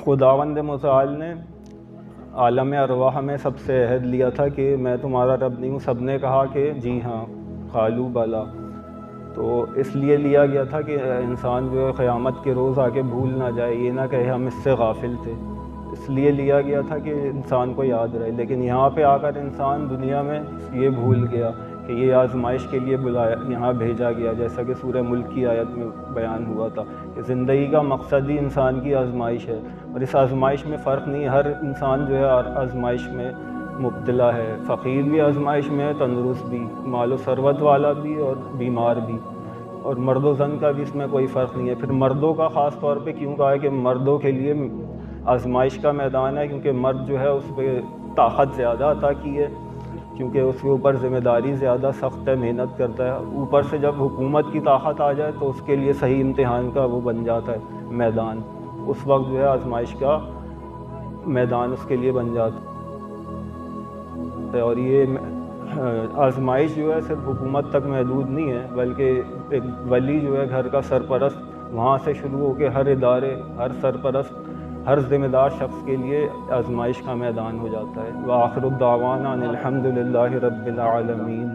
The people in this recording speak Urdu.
خداوند متعال نے عالم ارواح میں سب سے عہد لیا تھا کہ میں تمہارا رب نہیں ہوں. سب نے کہا کہ جی ہاں، قالوا بلا. تو اس لیے لیا گیا تھا کہ انسان جو ہے قیامت کے روز آ کے بھول نہ جائے، یہ نہ کہے ہم اس سے غافل تھے. اس لیے لیا گیا تھا کہ انسان کو یاد رہے. لیکن یہاں پہ آ کر انسان دنیا میں یہ بھول گیا کہ یہ آزمائش کے لیے بلایا، یہاں بھیجا گیا، جیسا کہ سورہ ملک کی آیت میں بیان ہوا تھا کہ زندگی کا مقصد ہی انسان کی آزمائش ہے. اور اس آزمائش میں فرق نہیں، ہر انسان جو ہے آزمائش میں مبتلا ہے. فقیر بھی آزمائش میں ہے، تندرست بھی، مال و ثروت والا بھی اور بیمار بھی. اور مرد و زن کا بھی اس میں کوئی فرق نہیں ہے. پھر مردوں کا خاص طور پہ کیوں کہا ہے کہ مردوں کے لیے آزمائش کا میدان ہے؟ کیونکہ مرد جو ہے اس پہ طاقت زیادہ عطا کی ہے، کیونکہ اس کے اوپر ذمہ داری زیادہ سخت ہے، محنت کرتا ہے. اوپر سے جب حکومت کی طاقت آ جائے تو اس کے لیے صحیح امتحان کا وہ بن جاتا ہے میدان. اس وقت جو ہے آزمائش کا میدان اس کے لیے بن جاتا ہے. اور یہ آزمائش جو ہے صرف حکومت تک محدود نہیں ہے، بلکہ ایک ولی جو ہے گھر کا سرپرست، وہاں سے شروع ہو کے ہر ادارے، ہر سرپرست، ہر ذمہ دار شخص کے لیے آزمائش کا میدان ہو جاتا ہے. وآخر الدعوانا ان الحمد للہ رب العالمین.